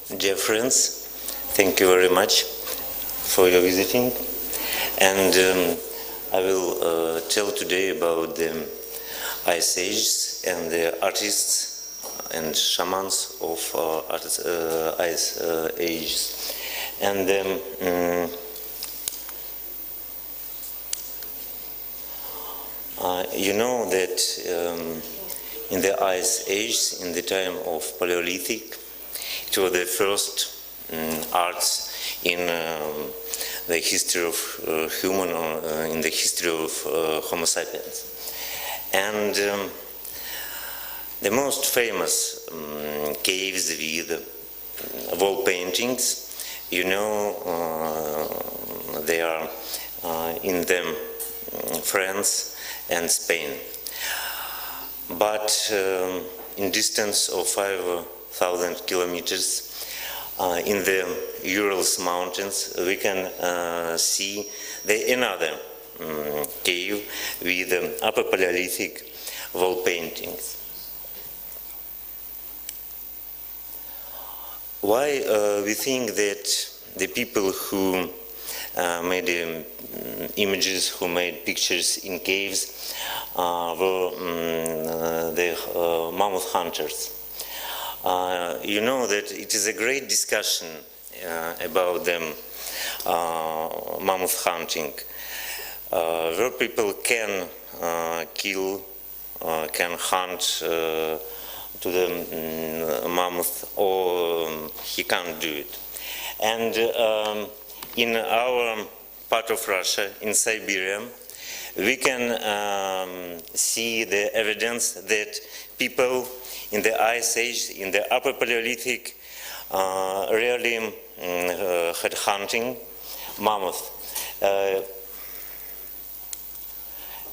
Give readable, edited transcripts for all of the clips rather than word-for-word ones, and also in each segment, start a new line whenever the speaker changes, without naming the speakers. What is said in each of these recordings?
Dear friends, thank you very much for your visiting, and I will tell today about the Ice Ages and the artists and shamans of Ice Ages. And you know that in the Ice Age, in the time of Paleolithic, it was the first arts in the history of human, in the history of Homo sapiens. And the most famous caves with wall paintings, you know, they are in them France and Spain. But in distance of 5,000 kilometers in the Urals mountains, we can see another cave with Upper Paleolithic wall paintings. Why we think that the people who made images, who made pictures in caves, were the mammoth hunters. You know that it is a great discussion about them, mammoth hunting, where people can kill, can hunt to the mammoth, or he can't do it. And in our part of Russia, in Siberia, we can see the evidence that people in the Ice Age, in the Upper Paleolithic, really had hunting mammoth.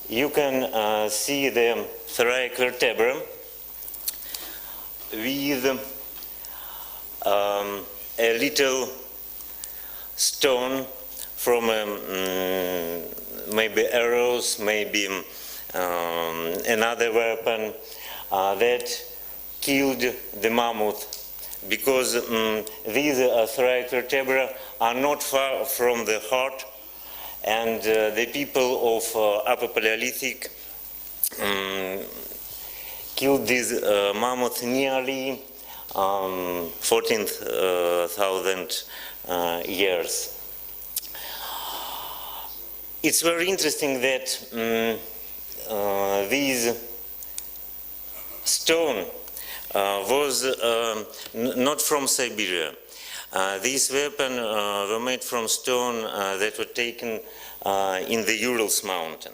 You can see the thoracic vertebra with a little stone from maybe arrows, maybe another weapon that killed the mammoth, because these thoracic vertebrae are not far from the heart, and the people of Upper Paleolithic killed this mammoth nearly 14,000 years. It's very interesting that this stone was not from Siberia. These weapons were made from stone that were taken in the Urals mountain.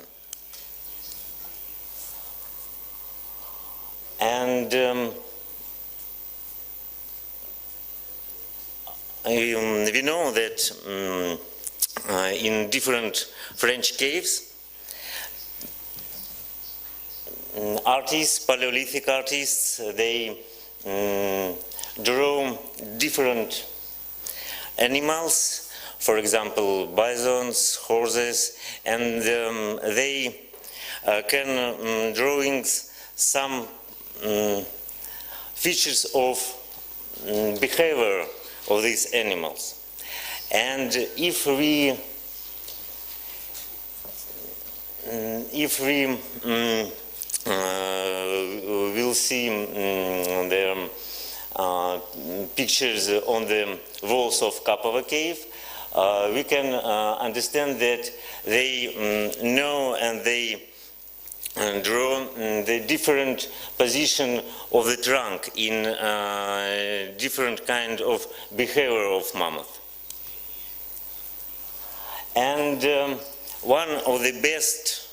And we know that in different French caves, artists, Paleolithic artists, they draw different animals, for example, bisons, horses, and they can drawings some features of behavior of these animals. And if we will see the pictures on the walls of Kapova cave, we can understand that they know and they draw the different position of the trunk in different kind of behavior of mammoth. And one of the best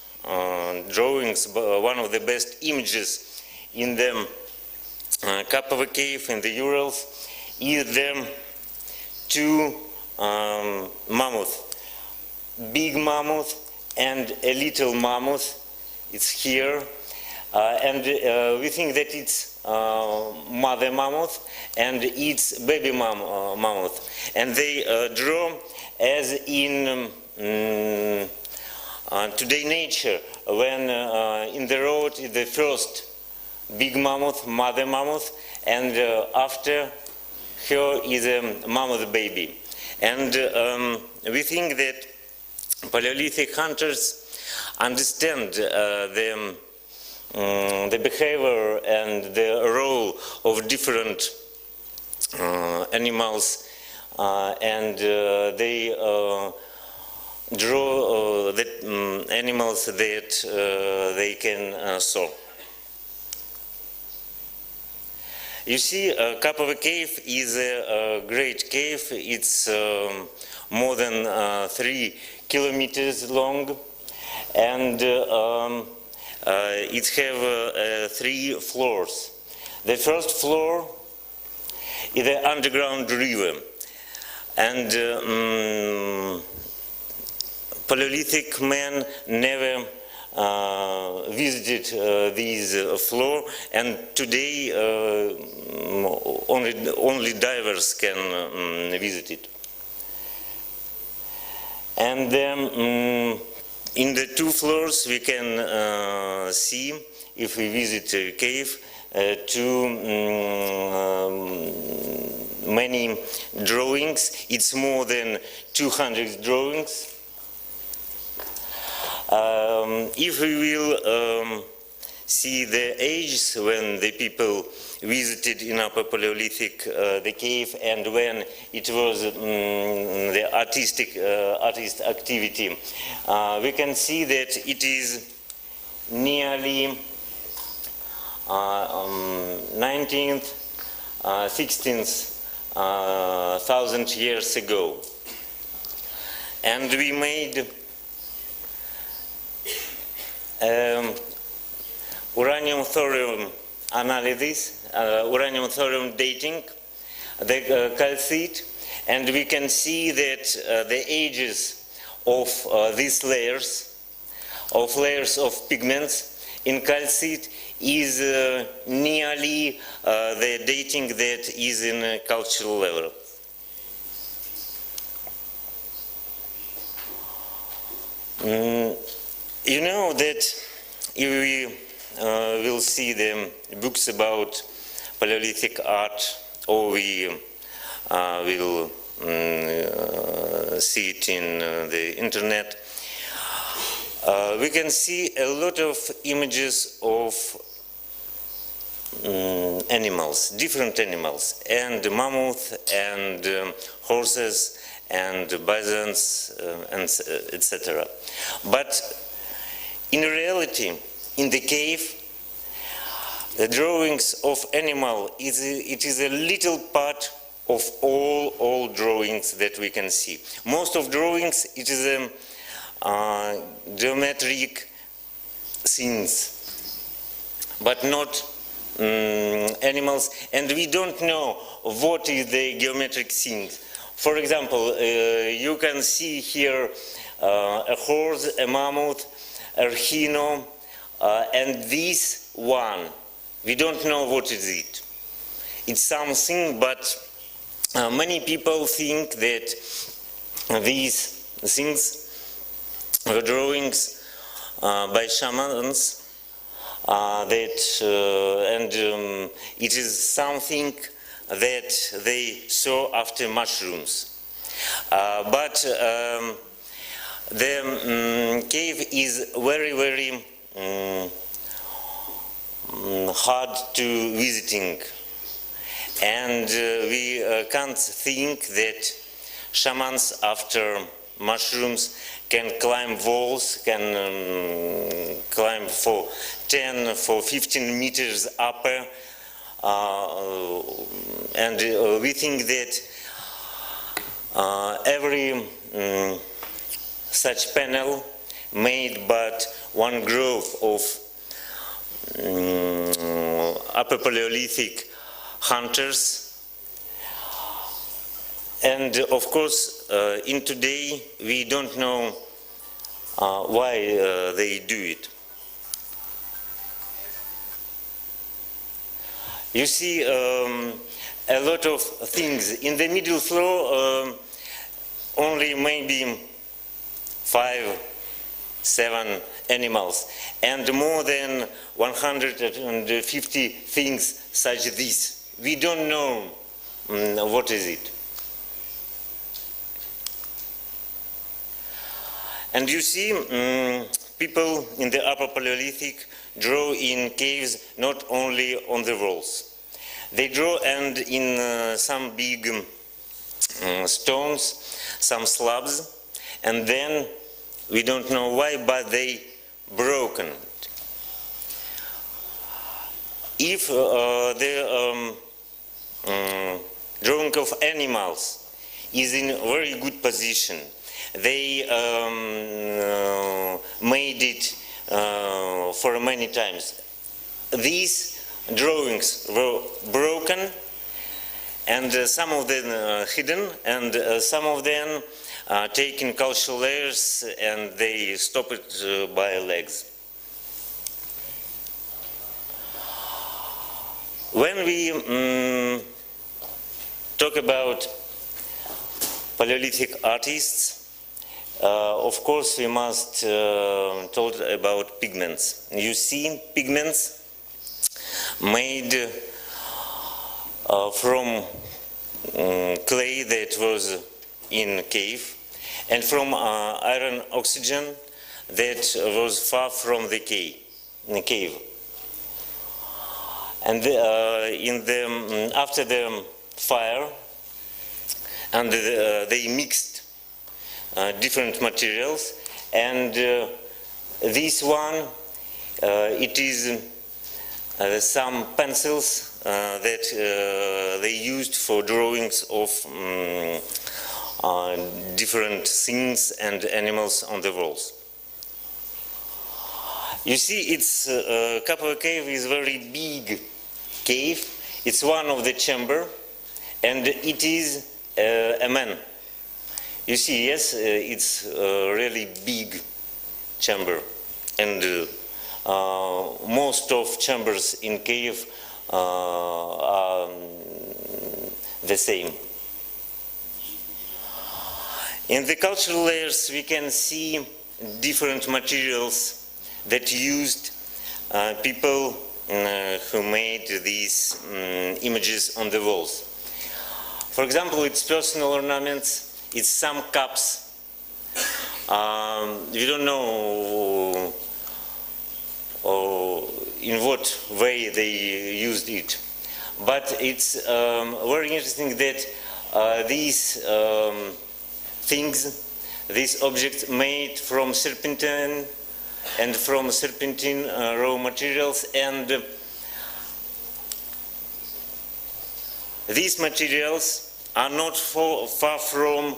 drawings, one of the best images in the Kapova cave in the Urals is the two mammoths, big mammoth and a little mammoth. It's here, and we think that it's mother mammoth and it's baby mammoth, and they draw as in today nature, when in the road is the first big mammoth, mother mammoth, and after her is a mammoth baby. And we think that Paleolithic hunters understand the behavior and the role of different animals, and they draw the animals that they can saw. You see, Kapova cave is a great cave. It's more than 3 kilometers long, and it have 3 floors. The first floor is the underground river, and Paleolithic men never visited this floor, and today only divers can visit it. And then in the 2 floors we can see, if we visit a cave, many drawings. It's more than 200 drawings. If we will see the ages when the people visited in Upper Paleolithic the cave, and when it was the artist activity, we can see that it is nearly 19th, 16th thousand years ago. And we made uranium-thorium analysis, uranium-thorium dating, the calcite, and we can see that the ages of these layers of pigments in calcite is nearly the dating that is in a cultural level. You know that if we will see the books about Paleolithic art, or we will see it in the internet, we can see a lot of images of animals, different animals, and mammoth, and horses, and bisons, and etc. But in reality, in the cave, the drawings of animal it is a little part of all drawings that we can see. Most of drawings, it is geometric scenes, but not animals, and we don't know what is the geometric scenes. For example, you can see here a horse, a mammoth, a rhino, and this one, we don't know what is it. It's something, but many people think that these things were drawings by shamans, and it is something that they saw after mushrooms. But the cave is very, very hard to visiting, and we can't think that shamans after mushrooms can climb walls, can climb for 10, for 15 meters upper, and we think that every such panel made but one group of Upper Paleolithic hunters. And of course, in today, we don't know why they do it. You see a lot of things. In the middle floor, only maybe 5, 7 animals, and more than 150 things such as this. We don't know what is it. And you see, people in the Upper Paleolithic draw in caves not only on the walls. They draw and in some big stones, some slabs, and then we don't know why, but they broken. If the drawing of animals is in a very good position, they made it for many times. These drawings were broken, and some of them hidden, and some of them taken cultural layers, and they stop it by legs. When we talk about Paleolithic artists, of course we must talk about pigments. You see pigments made from clay that was in cave, and from iron oxygen that was far from the cave. And after the fire, and they mixed different materials, and this one, it is some pencils that they used for drawings of different things and animals on the walls. You see, it's Kapova cave is very big cave. It's one of the chamber, and it is a man. You see, yes, it's a really big chamber, and most of chambers in cave are the same. In the cultural layers, we can see different materials that used people who made these images on the walls. For example, it's personal ornaments, it's some cups. We don't know in what way they used it, but it's very interesting that these things, these objects made from serpentine and from serpentine raw materials, and these materials are not far from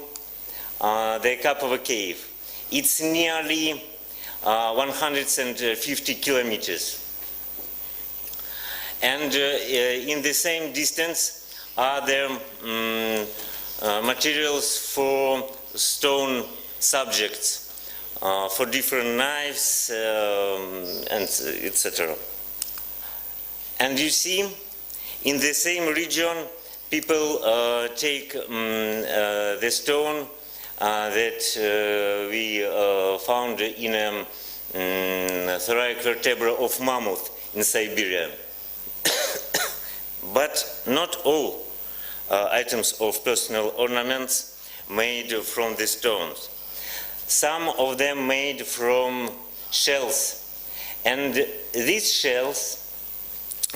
the Kapova cave. It's nearly 150 kilometers. And in the same distance are the materials for stone subjects, for different knives and etc. And you see, in the same region, people take the stone that we found in a thoracic vertebra of mammoth in Siberia. But not all items of personal ornaments made from the stones. Some of them made from shells. And these shells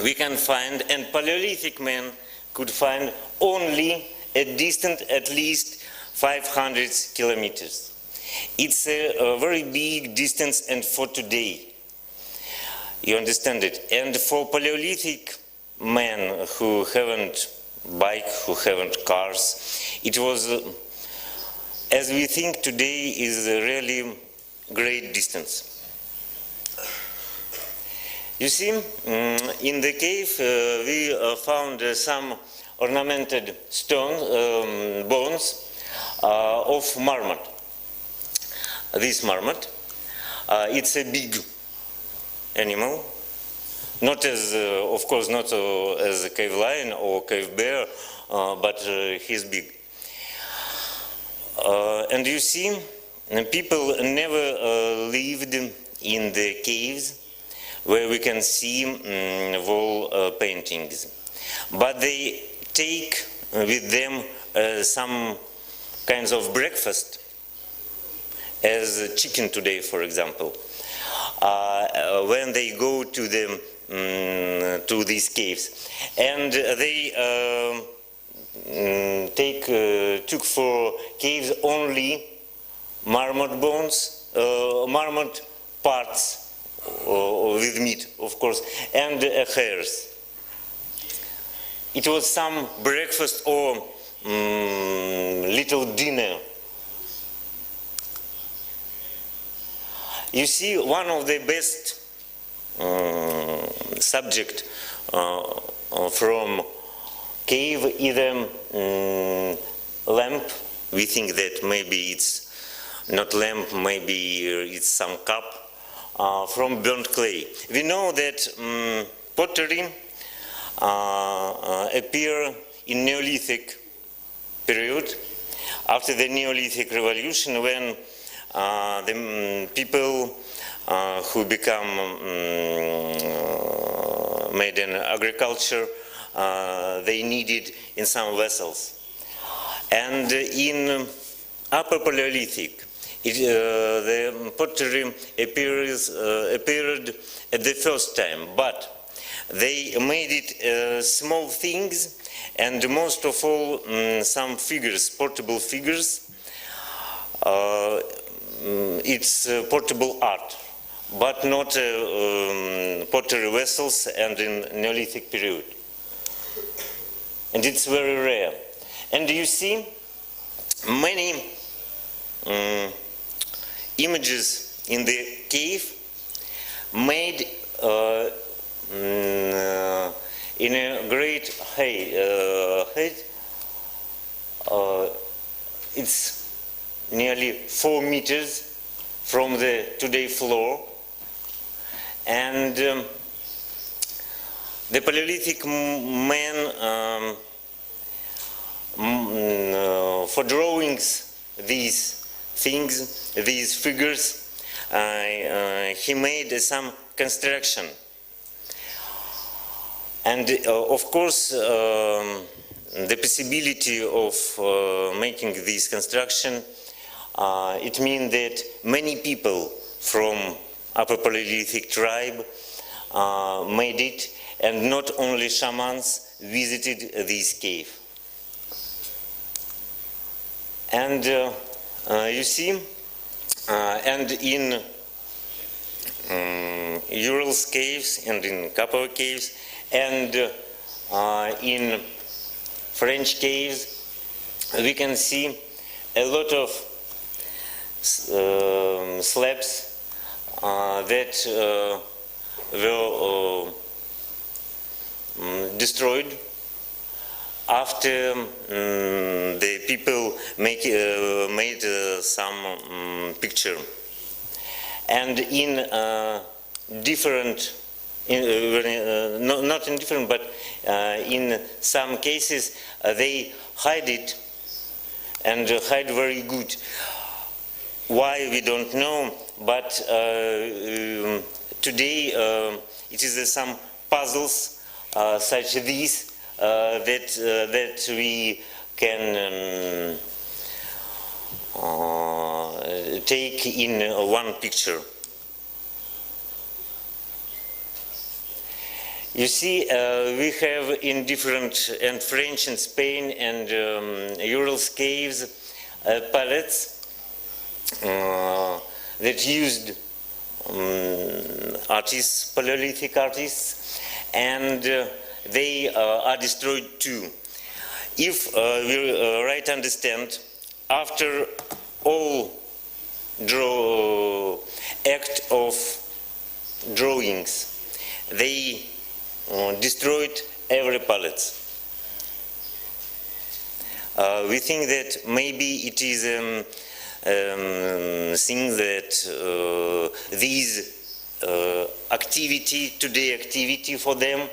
we can find, and Paleolithic men could find only a distance at least 500 kilometers. It's a very big distance, and for today, you understand it. And for Paleolithic men who haven't bikes, who haven't cars, it was, as we think today, is a really great distance. You see, in the cave we found some ornamented stone bones of marmot. This marmot, it's a big animal, not as, of course, not as a cave lion or cave bear, but he's big. And you see, people never lived in the caves where we can see wall paintings, but they take with them some kinds of breakfast, as chicken today, for example, when they go to to these caves, and they took for caves only marmot bones, marmot parts with meat, of course, and hairs. It was some breakfast or little dinner. You see, one of the best subject from cave is a lamp. We think that maybe it's not lamp, maybe it's some cup from burnt clay. We know that pottery appear in Neolithic period, after the Neolithic revolution, when the people who become made in agriculture, they needed in some vessels. And in Upper Paleolithic, the pottery appeared at the first time, but they made it small things, and most of all some figures, portable figures. It's portable art, but not pottery vessels and in Neolithic period. And it's very rare. And you see many images in the cave made in a great height. It's nearly 4 meters from the today floor, and the Paleolithic man for drawings these things, these figures, he made some construction. And of course, the possibility of making this construction, it means that many people from Upper Paleolithic tribe made it, and not only shamans visited this cave. And you see, and in Urals caves and in Kapova caves and in French caves, we can see a lot of slabs that were destroyed after the people made some picture. And in different, not in different, but in some cases they hide it, and hide very good. Why, we don't know, but today it is some puzzles such as these that we can take in one picture. You see, we have in different, and French and Spain and Urals caves, palettes that used artists, Paleolithic artists, and they are destroyed too. If we right understand, after all act of drawings, they destroyed every palette. We think that maybe it is thing that these activity, today activity for them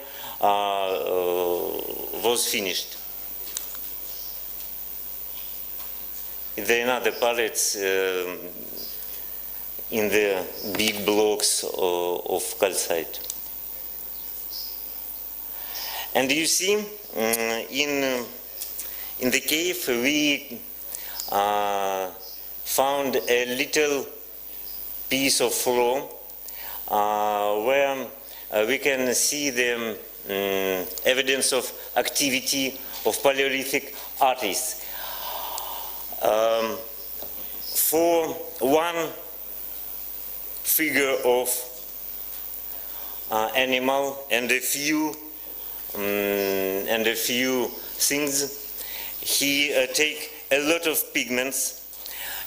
was finished. There are another palettes in the big blocks of calcite. And you see, in in the cave we found a little piece of floor where we can see the evidence of activity of Paleolithic artists. For one figure of animal and a few things, he take a lot of pigments,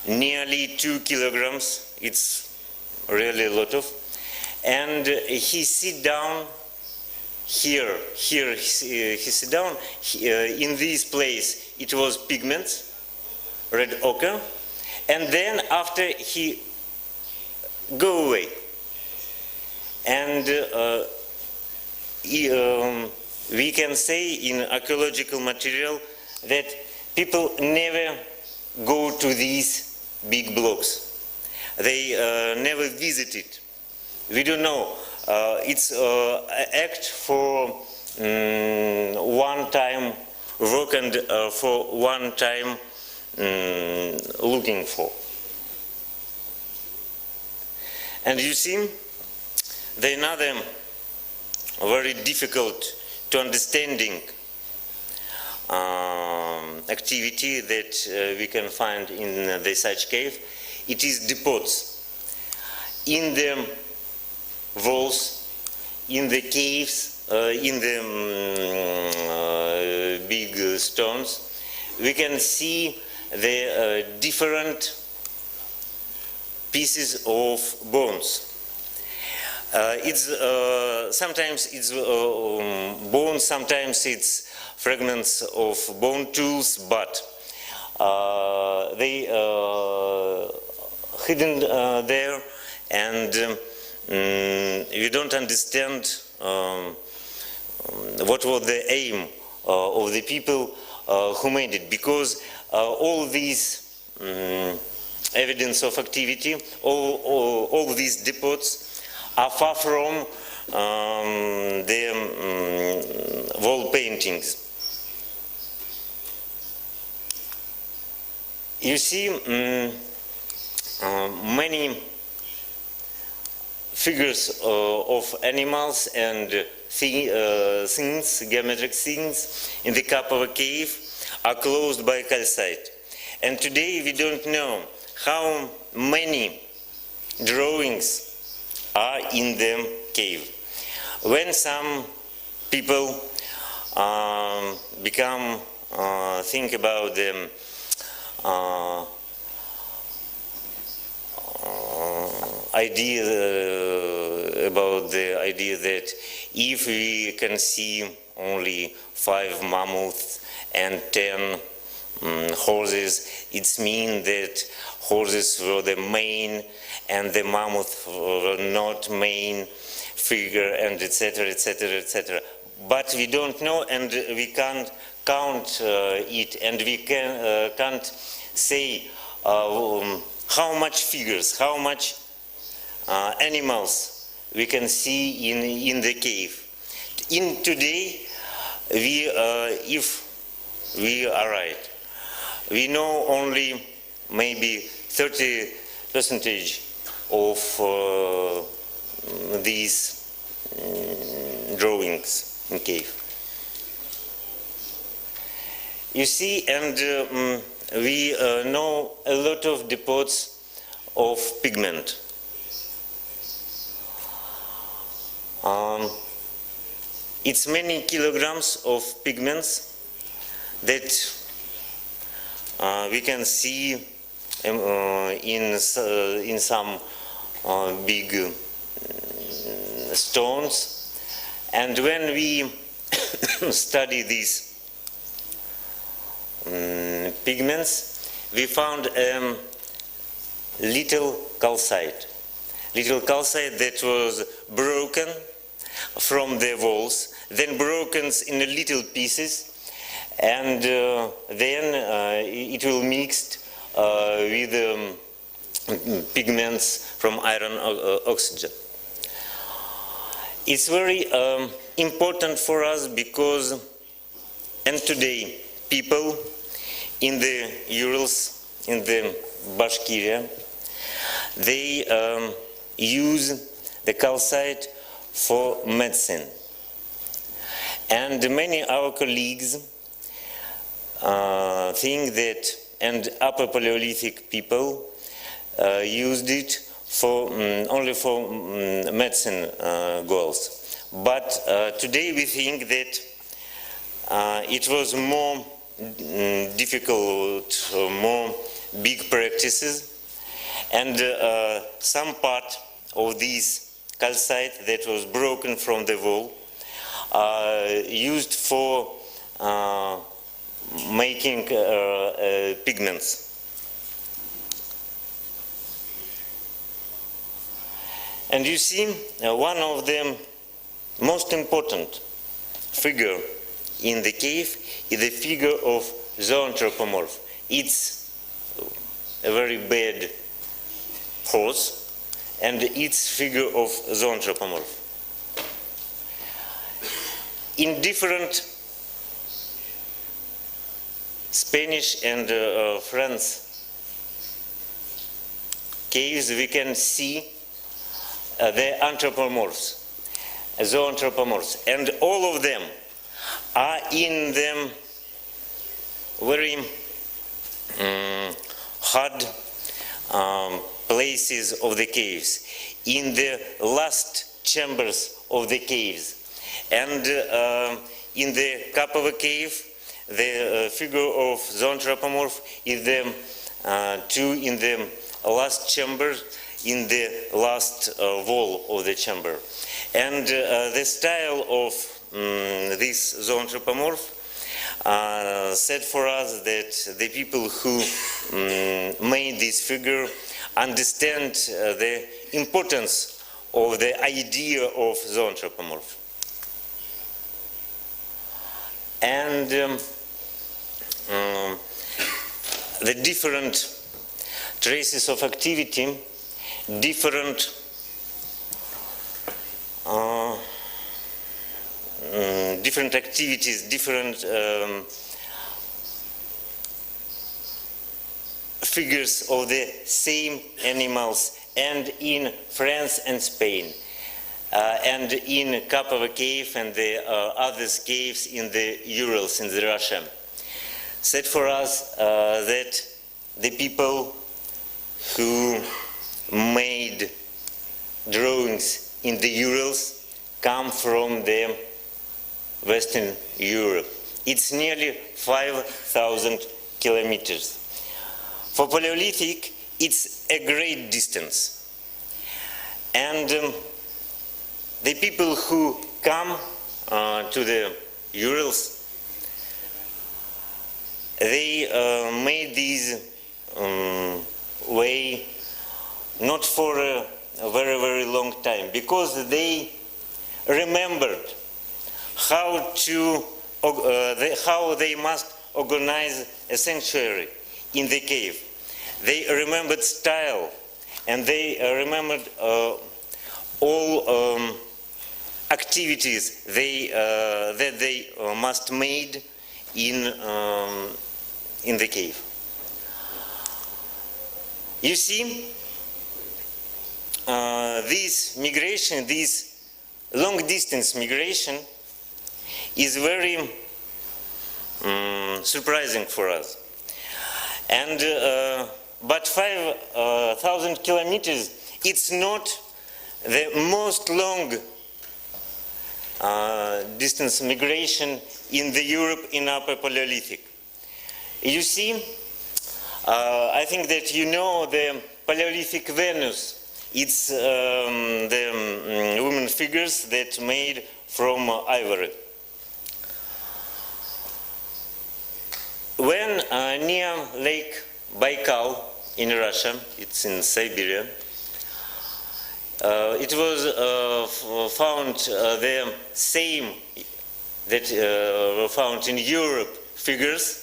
nearly 2 kilograms. It's really a lot of, and he sit down here. He sit down in this place. It was pigments, red ochre, and then after he go away, and we can say in archaeological material that people never go to these big blocks. They never visit it. We don't know. It's act for one time work and for one time looking for. And you see, the another very difficult to understanding activity that we can find in the such cave, it is depots. In the walls, in the caves, in the big stones, we can see the different pieces of bones. Sometimes it's bones, sometimes it's fragments of bone tools, but they hidden there, and you don't understand what was the aim of the people who made it, because all these evidence of activity, all these depots are far from the wall paintings. You see many figures of animals and things, geometric things in the Kapova cave are closed by calcite. And today we don't know how many drawings are in the cave. When some people think about the idea that if we can see only 5 mammoths and 10 horses, it means that horses were the main and the mammoth were not main figure, and etc., etc., etc. But we don't know, and we can't count it, and we can't say how much figures, how much animals we can see in the cave. In today, if we are right, we know only maybe 30% of these drawings in cave. You see, and we know a lot of depots of pigment. It's many kilograms of pigments that we can see in some big stones, and when we study these pigments, we found little calcite that was broken from the walls, then broken in little pieces, and then it will mixed with pigments from iron oxygen. It's very important for us because, and today, people in the Urals, in the Bashkiria, they use the calcite for medicine. And many of our colleagues think that, and Upper Paleolithic people used it for only for medicine goals. But today we think that it was more difficult, more big practices, and some part of this calcite that was broken from the wall used for making pigments. And you see, one of the most important figure in the cave is the figure of zoanthropomorph. It's a very bad horse, and it's figure of zoanthropomorph. In different Spanish and French caves, we can see the anthropomorphs, zoanthropomorphs, and all of them are in the very hard places of the caves, in the last chambers of the caves. And in the Kapova cave, the figure of zoanthropomorph is the two in the last chamber, in the last wall of the chamber. And the style of this zoanthropomorph said for us that the people who made this figure understand the importance of the idea of zoanthropomorph. And the different traces of activity, different different activities, different figures of the same animals, and in France and Spain, and in Kapova cave and the other caves in the Urals in the Russia, said for us that the people who made drawings in the Urals come from the Western Europe. It's nearly 5,000 kilometers. For Paleolithic, it's a great distance. And the people who come to the Urals, they made this way not for a very, very long time, because they remembered how they must organize a sanctuary in the cave. They remembered style, and they remembered all activities that they must made in the cave. You see, this migration, this long-distance migration, is very surprising for us. And but 5,000 kilometers, it's not the most long distance migration in the Europe in Upper Paleolithic. You see, I think that you know the Paleolithic Venus. It's the women figures that made from ivory. When near Lake Baikal in Russia, it's in Siberia, it was found the same that were found in Europe figures.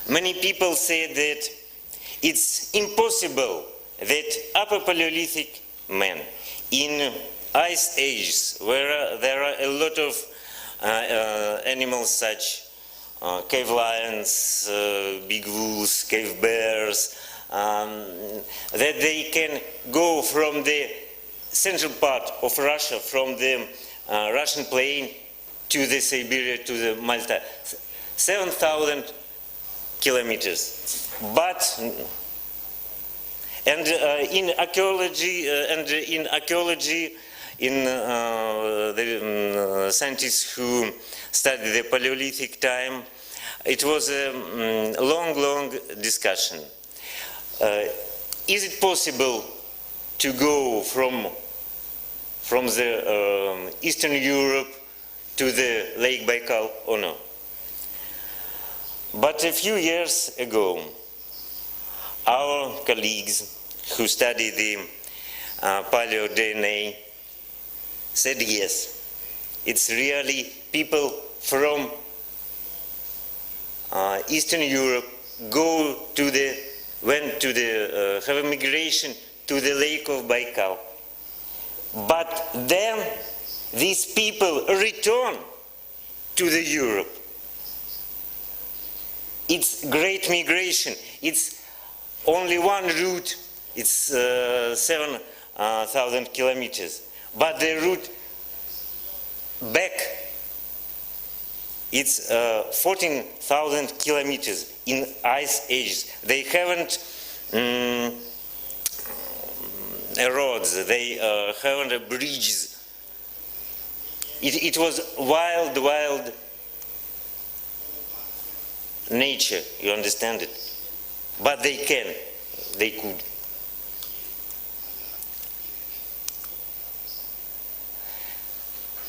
Many people say that it's impossible that Upper Paleolithic men in ice ages, where there are a lot of animals such cave lions, big wolves, cave bears, that they can go from the central part of Russia, from the Russian plain to the Siberia, to the Malta, 7,000 kilometers. But in archaeology, the scientists who studied the Paleolithic time, it was a long discussion. Is it possible to go from the Eastern Europe to the Lake Baikal or no? But a few years ago, our colleagues who study the paleo DNA said yes, it's really people from Eastern Europe went to the have a migration to the Lake of Baikal. But then these people return to the Europe. It's great migration. It's only one route. It's 7,000 kilometers. But the route back, it's 14,000 kilometers in ice ages. They haven't roads, they haven't bridges. It was wild nature, you understand it? But they could.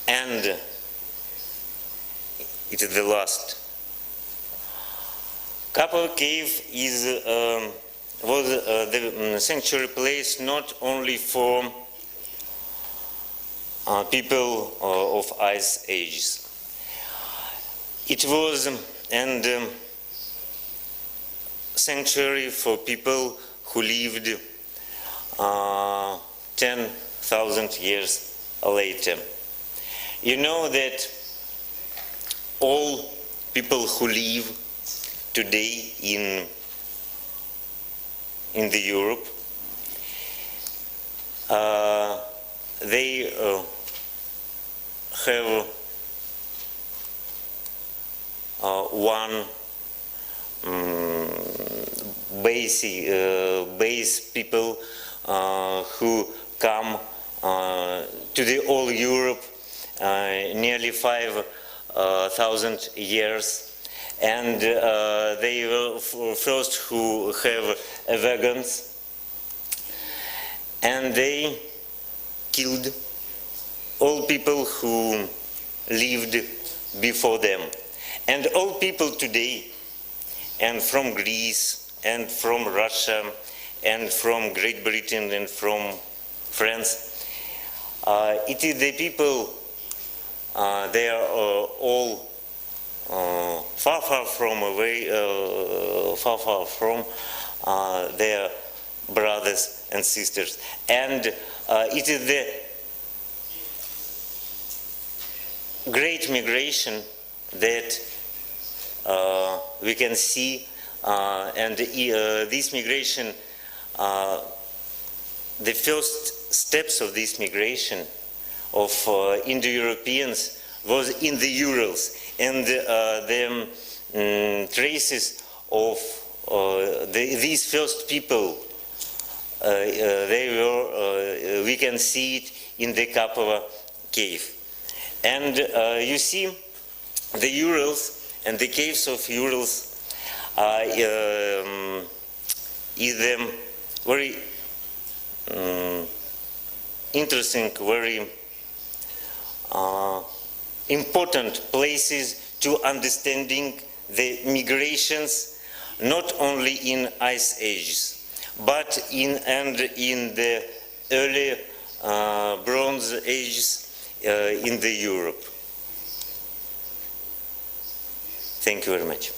And it is the last. Kapova cave was the sanctuary place not only for people of ice ages. It was sanctuary for people who lived 10,000 years later. You know that all people who live today in the Europe, they have one base people who come to the all Europe nearly 5,000 years, and they were first who have wagons, and they killed all people who lived before them. And all people today, and from Greece, and from Russia, and from Great Britain, and from France, it is the people, they are all far from their brothers and sisters. And it is the great migration that we can see, and this migration, the first steps of this migration of Indo-Europeans was in the Urals, and the traces of these first people, we can see it in the Kapova cave. And you see the Urals and the caves of Urals is very interesting, very important places to understanding the migrations, not only in ice ages, but in the early Bronze Ages in the Europe. Thank you very much.